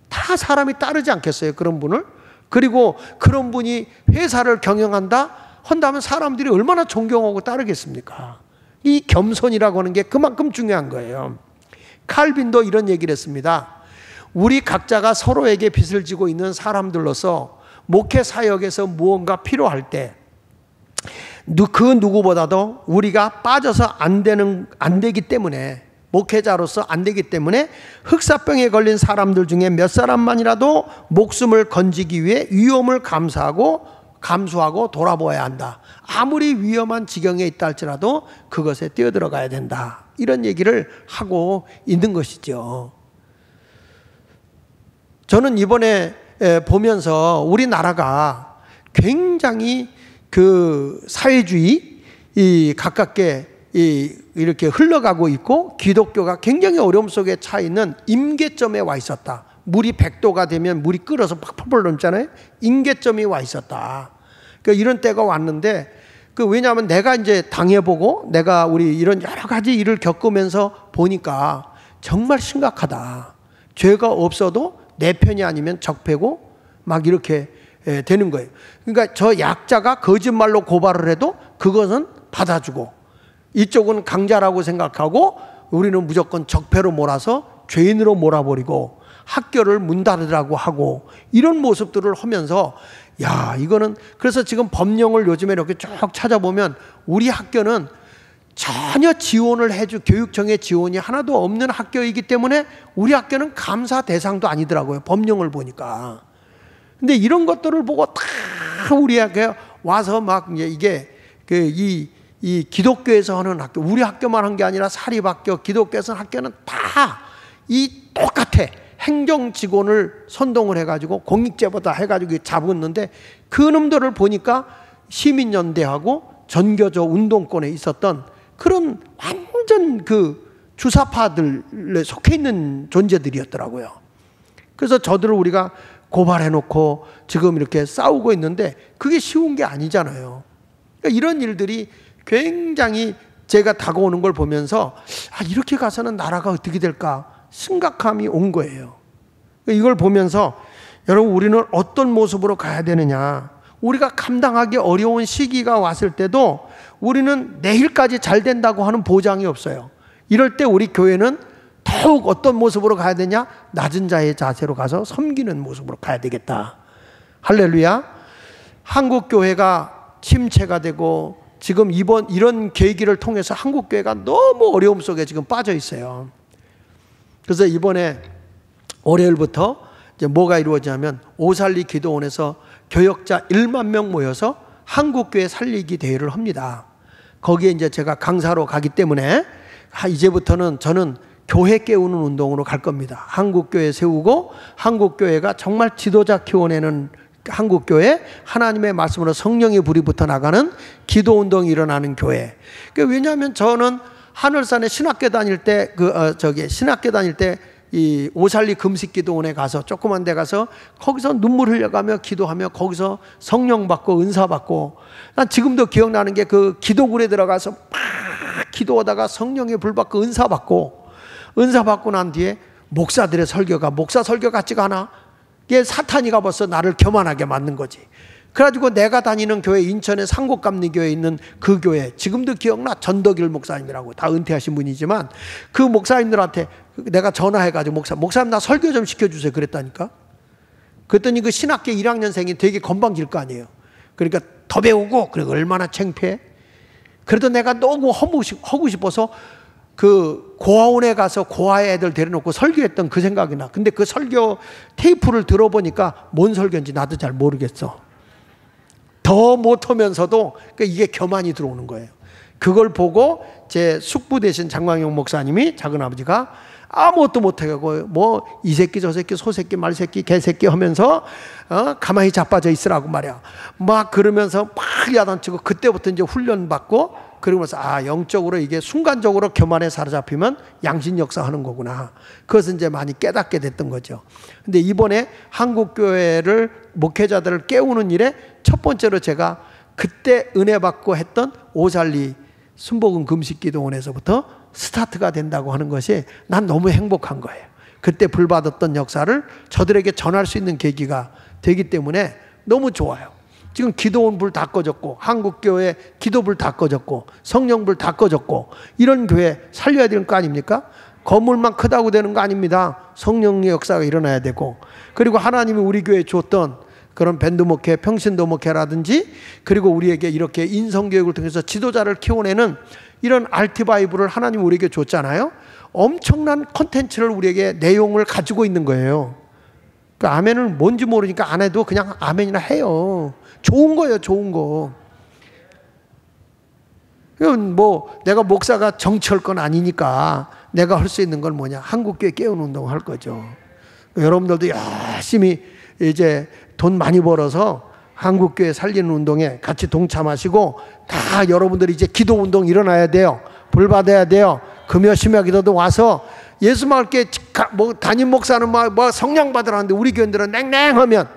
다 사람이 따르지 않겠어요, 그런 분을? 그리고 그런 분이 회사를 경영한다 한다면 사람들이 얼마나 존경하고 따르겠습니까? 이 겸손이라고 하는 게 그만큼 중요한 거예요. 칼빈도 이런 얘기를 했습니다. 우리 각자가 서로에게 빚을 지고 있는 사람들로서 목회 사역에서 무언가 필요할 때 그 누구보다도 우리가 빠져서 안 되기 때문에, 목회자로서 안 되기 때문에 흑사병에 걸린 사람들 중에 몇 사람만이라도 목숨을 건지기 위해 위험을 감수하고 돌아보아야 한다. 아무리 위험한 지경에 있다 할지라도 그것에 뛰어들어가야 된다. 이런 얘기를 하고 있는 것이죠. 저는 이번에 보면서 우리나라가 굉장히 그 사회주의 가깝게 이렇게 흘러가고 있고 기독교가 굉장히 어려움 속에 차 있는 임계점에 와 있었다. 물이 100도가 되면 물이 끓어서 팍팍 넘잖아요. 임계점이 와 있었다. 그러니까 이런 때가 왔는데, 왜냐하면 내가 이제 당해보고 내가 우리 이런 여러 가지 일을 겪으면서 보니까 정말 심각하다. 죄가 없어도 내 편이 아니면 적폐고 막 이렇게 되는 거예요. 그러니까 저 약자가 거짓말로 고발을 해도 그것은 받아주고, 이쪽은 강자라고 생각하고 우리는 무조건 적폐로 몰아서 죄인으로 몰아버리고 학교를 문 닫으라고 하고, 이런 모습들을 하면서 야, 이거는, 그래서 지금 법령을 요즘에 이렇게 쭉 찾아보면 우리 학교는 전혀 지원을 교육청의 지원이 하나도 없는 학교이기 때문에 우리 학교는 감사 대상도 아니더라고요, 법령을 보니까. 근데 이런 것들을 보고 다 우리 학교에 와서 막 이게 이 기독교에서 하는 학교, 우리 학교만 한 게 아니라 사립학교, 기독교에서 학교는 다 이 똑같아. 행정 직원을 선동을 해가지고 공익제보다 해가지고 잡았는데, 그 놈들을 보니까 시민연대하고 전교조 운동권에 있었던 그런 완전 그 주사파들에 속해 있는 존재들이었더라고요. 그래서 저들을 우리가 고발해놓고 지금 이렇게 싸우고 있는데 그게 쉬운 게 아니잖아요. 그러니까 이런 일들이 굉장히 제가 다가오는 걸 보면서 이렇게 가서는 나라가 어떻게 될까 심각함이 온 거예요. 이걸 보면서 여러분, 우리는 어떤 모습으로 가야 되느냐, 우리가 감당하기 어려운 시기가 왔을 때도 우리는 내일까지 잘 된다고 하는 보장이 없어요. 이럴 때 우리 교회는 더욱 어떤 모습으로 가야 되냐, 낮은 자의 자세로 가서 섬기는 모습으로 가야 되겠다. 할렐루야. 한국교회가 침체가 되고 지금 이런 계기를 통해서 한국교회가 너무 어려움 속에 지금 빠져 있어요. 그래서 이번에 월요일부터 이제 뭐가 이루어지냐면 오살리 기도원에서 교역자 1만 명 모여서 한국교회 살리기 대회를 합니다. 거기에 이제 제가 강사로 가기 때문에 이제부터는 저는 교회 깨우는 운동으로 갈 겁니다. 한국교회 세우고 한국교회가 정말 지도자 키워내는 한국교회, 하나님의 말씀으로 성령의 불이 붙어 나가는 기도운동이 일어나는 교회. 왜냐하면 저는 하늘산에 신학교 다닐 때 이 오살리 금식기도원에 가서, 조그만 데 가서 거기서 눈물 흘려가며 기도하며 거기서 성령 받고 은사 받고, 난 지금도 기억나는 게 그 기도굴에 들어가서 막 기도하다가 성령의 불 받고 은사 받고 난 뒤에 목사들의 설교가 목사 설교 같지가 않아. 이게 사탄이 가버서 나를 교만하게 만든 거지. 그래가지고 내가 다니는 교회, 인천의 상곡감리교회에 있는 그 교회, 지금도 기억나, 전덕일 목사님이라고, 다 은퇴하신 분이지만 그 목사님들한테 내가 전화해가지고 목사님 나 설교 좀 시켜주세요 그랬다니까. 그랬더니 그 신학교 1학년생이 되게 건방질 거 아니에요. 그러니까 더 배우고, 그리고 얼마나 창피해. 그래도 내가 너무 하고 싶어서 그 고아원에 가서 고아 애들 데려놓고 설교했던 그 생각이 나. 근데 그 설교 테이프를 들어보니까 뭔 설교인지 나도 잘 모르겠어. 더 못하면서도 이게 교만이 들어오는 거예요. 그걸 보고 제 숙부 되신 장광용 목사님이, 작은아버지가 아무것도 못하고 뭐 이 새끼 저 새끼 소새끼 말새끼 개새끼 하면서 가만히 자빠져 있으라고 말이야. 막 그러면서 막 야단치고, 그때부터 이제 훈련받고, 그러면서 영적으로 이게 순간적으로 교만에 사로잡히면 양심 역사하는 거구나. 그것은 이제 많이 깨닫게 됐던 거죠. 근데 이번에 한국교회를, 목회자들을 깨우는 일에 첫 번째로 제가 그때 은혜 받고 했던 오살리 순복음 금식기도원에서부터 스타트가 된다고 하는 것이 난 너무 행복한 거예요. 그때 불 받았던 역사를 저들에게 전할 수 있는 계기가 되기 때문에 너무 좋아요. 지금 기도원 불 다 꺼졌고, 한국교회 기도불 다 꺼졌고, 성령불 다 꺼졌고, 이런 교회 살려야 되는 거 아닙니까? 건물만 크다고 되는 거 아닙니다. 성령의 역사가 일어나야 되고, 그리고 하나님이 우리 교회에 줬던 그런 밴드 목회, 평신도 목회라든지, 그리고 우리에게 이렇게 인성교육을 통해서 지도자를 키워내는 이런 알티바이블을 하나님이 우리에게 줬잖아요. 엄청난 콘텐츠를 우리에게 내용을 가지고 있는 거예요. 그 아멘을 뭔지 모르니까 안 해도 그냥 아멘이나 해요. 좋은 거예요, 좋은 거. 뭐 내가 목사가 정치할 건 아니니까 내가 할 수 있는 건 뭐냐? 한국교회 깨우는 운동 할 거죠. 여러분들도 열심히 이제 돈 많이 벌어서 한국교회 살리는 운동에 같이 동참하시고, 다 여러분들이 이제 기도 운동 일어나야 돼요. 불 받아야 돼요. 금요 심야 기도도 와서 예수마을교회 뭐 담임 목사는 뭐 성령 받으라는데 우리 교인들은 냉랭하면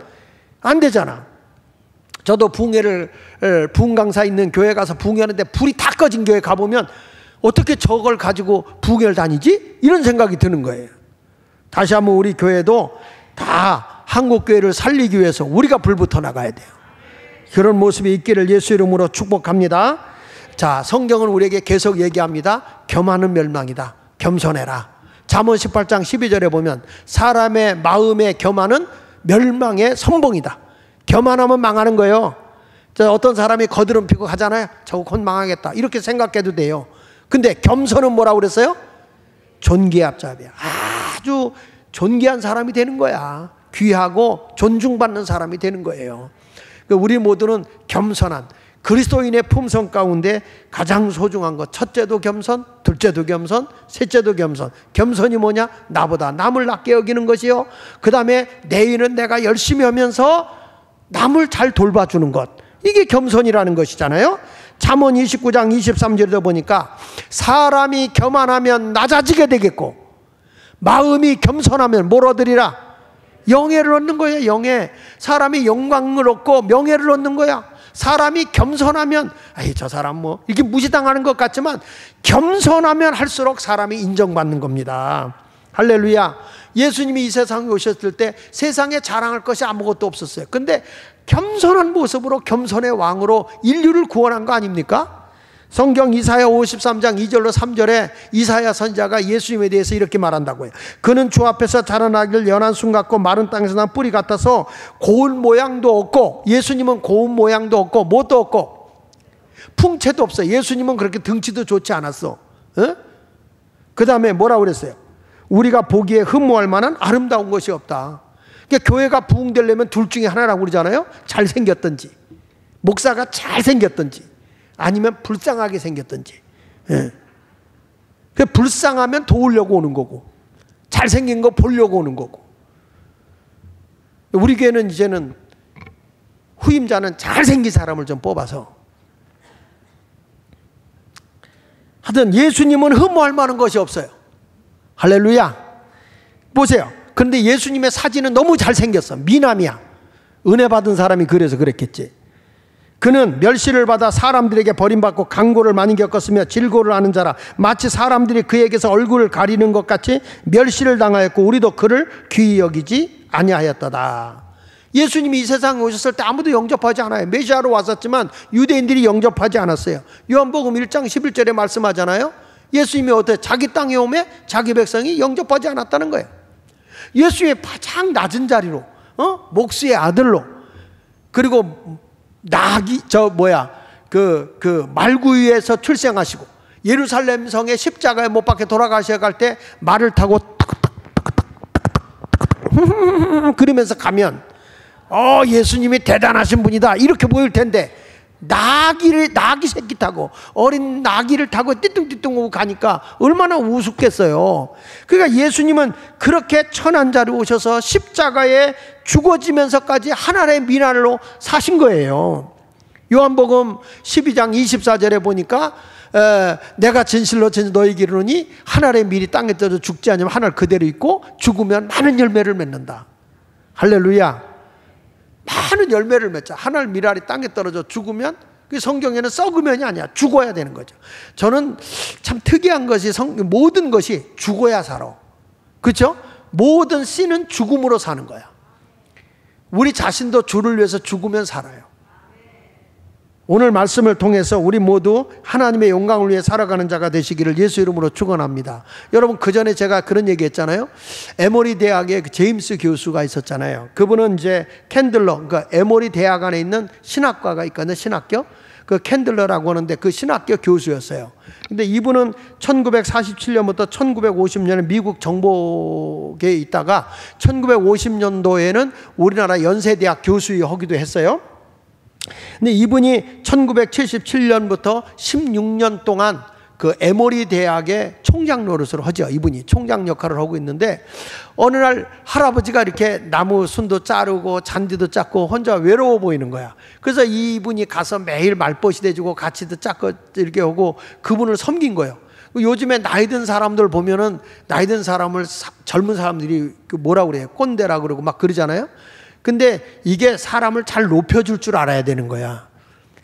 안 되잖아. 저도 부흥 강사 있는 교회 가서 부흥하는데 불이 다 꺼진 교회 가보면 어떻게 저걸 가지고 부흥회를 다니지? 이런 생각이 드는 거예요. 다시 한번 우리 교회도 다 한국교회를 살리기 위해서 우리가 불붙어 나가야 돼요. 그런 모습이 있기를 예수 이름으로 축복합니다. 자, 성경은 우리에게 계속 얘기합니다. 겸하는 멸망이다. 겸손해라. 잠언 18장 12절에 보면 사람의 마음에 겸하는 멸망의 선봉이다. 겸안하면 망하는 거예요. 어떤 사람이 거드름 피고 가잖아요. 저거 곧 망하겠다 이렇게 생각해도 돼요. 근데 겸손은 뭐라고 그랬어요? 존귀의 앞잡이야. 아주 존귀한 사람이 되는 거야. 귀하고 존중받는 사람이 되는 거예요. 우리 모두는 겸손한 그리스도인의 품성 가운데 가장 소중한 것, 첫째도 겸손, 둘째도 겸손, 셋째도 겸손. 겸손이 뭐냐? 나보다 남을 낮게 여기는 것이요. 그 다음에 내 일은 내가 열심히 하면서 남을 잘 돌봐주는 것, 이게 겸손이라는 것이잖아요. 잠언 29장 23절에도 보니까 사람이 교만하면 낮아지게 되겠고 마음이 겸손하면 뭘 얻으리라? 영예를 얻는 거예요. 영예. 사람이 영광을 얻고 명예를 얻는 거야. 사람이 겸손하면 저 사람 뭐 이렇게 무시당하는 것 같지만 겸손하면 할수록 사람이 인정받는 겁니다. 할렐루야. 예수님이 이 세상에 오셨을 때 세상에 자랑할 것이 아무것도 없었어요. 근데 겸손한 모습으로 겸손의 왕으로 인류를 구원한 거 아닙니까? 성경 이사야 53장 2절로 3절에 이사야 선지자가 예수님에 대해서 이렇게 말한다고요. 그는 주 앞에서 자라나길 연한 순 같고 마른 땅에서 난 뿌리 같아서 고운 모양도 없고, 예수님은 고운 모양도 없고 뭣도 없고 풍채도 없어요. 예수님은 그렇게 등치도 좋지 않았어. 그 다음에 뭐라고 그랬어요? 우리가 보기에 흠모할 만한 아름다운 것이 없다. 그러니까 교회가 부흥되려면 둘 중에 하나라고 그러잖아요. 잘생겼든지, 목사가 잘생겼든지, 아니면 불쌍하게 생겼든지. 불쌍하면 도우려고 오는 거고, 잘생긴 거 보려고 오는 거고. 우리 교회는 이제는 후임자는 잘생긴 사람을 좀 뽑아서, 하여튼 예수님은 흠모할 만한 것이 없어요. 할렐루야. 보세요. 그런데 예수님의 사진은 너무 잘생겼어. 미남이야. 은혜 받은 사람이 그래서 그랬겠지. 그는 멸시를 받아 사람들에게 버림받고 강고를 많이 겪었으며 질고를 하는 자라. 마치 사람들이 그에게서 얼굴을 가리는 것 같이 멸시를 당하였고 우리도 그를 귀히 여기지 아니하였도다. 예수님이 이 세상에 오셨을 때 아무도 영접하지 않아요. 메시아로 왔었지만 유대인들이 영접하지 않았어요. 요한복음 1장 11절에 말씀하잖아요. 예수님이 어때? 자기 땅에 오매 자기 백성이 영접하지 않았다는 거예요. 예수의 가장 낮은 자리로, 목수의 아들로, 그리고 말구 위에서 출생하시고 예루살렘 성의 십자가에 못 박혀 돌아가셔야 할 때 말을 타고 그러면서 가면 예수님이 대단하신 분이다 이렇게 보일 텐데, 나귀 새끼 타고 어린 나귀를 타고 띠뚱띠뚱 오고 가니까 얼마나 우습겠어요. 그러니까 예수님은 그렇게 천한 자로 오셔서 십자가에 죽어지면서까지 하나님의 미랄로 사신 거예요. 요한복음 12장 24절에 보니까 내가 진실로 너희에게 이르노니 하늘의 밀이 땅에 떨어져 죽지 않으면 하늘 그대로 있고 죽으면 많은 열매를 맺는다. 할렐루야. 많은 열매를 맺자. 하늘 밀알이 땅에 떨어져 죽으면 그 성경에는 썩으면이 아니야. 죽어야 되는 거죠. 저는 참 특이한 것이 모든 것이 죽어야 살아. 그렇죠? 모든 씨는 죽음으로 사는 거야. 우리 자신도 주를 위해서 죽으면 살아요. 오늘 말씀을 통해서 우리 모두 하나님의 영광을 위해 살아가는 자가 되시기를 예수 이름으로 축원합니다. 여러분, 그 전에 제가 그런 얘기 했잖아요. 에모리 대학에 제임스 교수가 있었잖아요. 그분은 이제 캔들러, 그러니까 에모리 대학 안에 있는 신학과가 있거든요. 신학교. 그 캔들러라고 하는데 그 신학교 교수였어요. 근데 이분은 1947년부터 1950년에 미국 정보계에 있다가 1950년도에는 우리나라 연세대학 교수이기도 했어요. 근데 이분이 1977년부터 16년 동안 그 에모리 대학의 총장 노릇을 하죠. 이분이 총장 역할을 하고 있는데 어느 날 할아버지가 이렇게 나무 순도 자르고 잔디도 짰고 혼자 외로워 보이는 거야. 그래서 이분이 가서 매일 말벗이 돼주고 가치도 짰고 이렇게 하고 그분을 섬긴 거예요. 요즘에 나이 든 사람들 보면은 나이 든 사람을 젊은 사람들이 뭐라고 그래요? 꼰대라고 그러고 막 그러잖아요. 근데 이게 사람을 잘 높여줄 줄 알아야 되는 거야.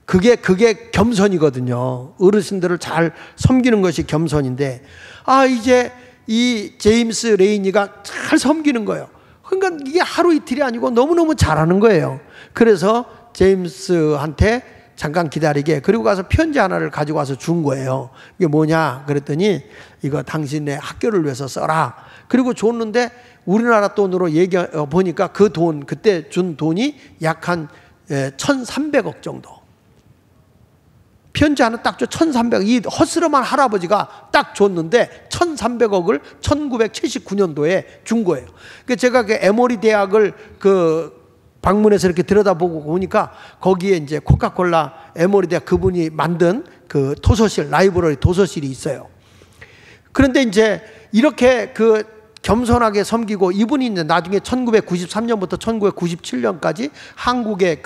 그게 겸손이거든요. 어르신들을 잘 섬기는 것이 겸손인데, 이제 이 제임스 레이니가 잘 섬기는 거예요. 그러니까 이게 하루 이틀이 아니고 너무너무 잘하는 거예요. 그래서 제임스한테 잠깐 기다리게, 그리고 가서 편지 하나를 가지고 와서 준 거예요. 이게 뭐냐 그랬더니 이거 당신의 학교를 위해서 써라. 그리고 줬는데 우리나라 돈으로 보니까 그 돈, 그때 준 돈이 약 한 1,300억 정도. 편지 하나 딱 줘. 1,300억. 이 허스름한 할아버지가 딱 줬는데 1,300억을 1979년도에 준 거예요. 그러니까 제가 그 에모리 대학을 방문해서 이렇게 들여다보고 보니까 거기에 이제 코카콜라 에모리 대학 그분이 만든 그 도서실, 라이브러리 도서실이 있어요. 그런데 이제 이렇게 겸손하게 섬기고 이분이 이제 나중에 1993년부터 1997년까지 한국의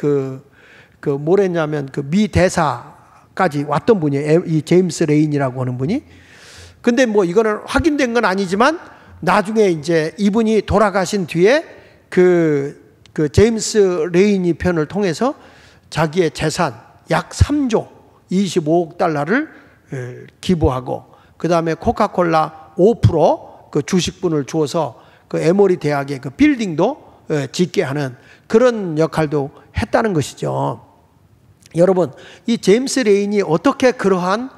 뭐랬냐면 미 대사까지 왔던 분이에요. 이 제임스 레인이라고 하는 분이. 근데 뭐 이거는 확인된 건 아니지만 나중에 이제 이분이 돌아가신 뒤에 그 제임스 레인이 편을 통해서 자기의 재산 약 3조 25억 달러를 기부하고 그 다음에 코카콜라 5% 그 주식분을 주어서 그 에모리 대학의 그 빌딩도 짓게 하는 그런 역할도 했다는 것이죠. 여러분, 이 제임스 레인이 어떻게 그러한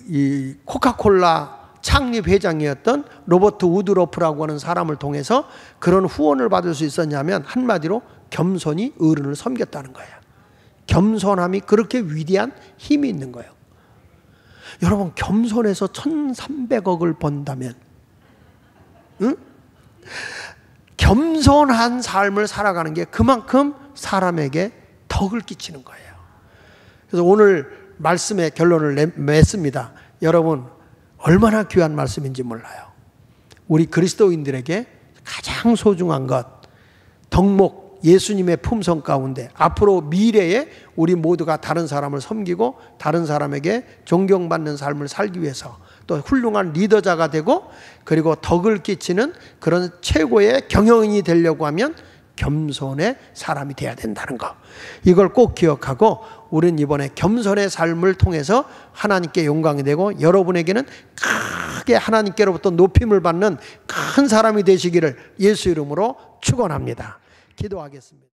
이 코카콜라 창립 회장이었던 로버트 우드로프라고 하는 사람을 통해서 그런 후원을 받을 수 있었냐면 한마디로 겸손히 어른을 섬겼다는 거예요. 겸손함이 그렇게 위대한 힘이 있는 거예요. 여러분, 겸손해서 1,300억을 번다면, 응? 겸손한 삶을 살아가는 게 그만큼 사람에게 덕을 끼치는 거예요. 그래서 오늘 말씀의 결론을 맺습니다. 여러분, 얼마나 귀한 말씀인지 몰라요. 우리 그리스도인들에게 가장 소중한 것, 덕목, 예수님의 품성 가운데 앞으로 미래에 우리 모두가 다른 사람을 섬기고 다른 사람에게 존경받는 삶을 살기 위해서 또 훌륭한 리더자가 되고 그리고 덕을 끼치는 그런 최고의 경영인이 되려고 하면 겸손의 사람이 돼야 된다는 거, 이걸 꼭 기억하고 우리는 이번에 겸손의 삶을 통해서 하나님께 영광이 되고 여러분에게는 크게 하나님께로부터 높임을 받는 큰 사람이 되시기를 예수 이름으로 축원합니다. 기도하겠습니다.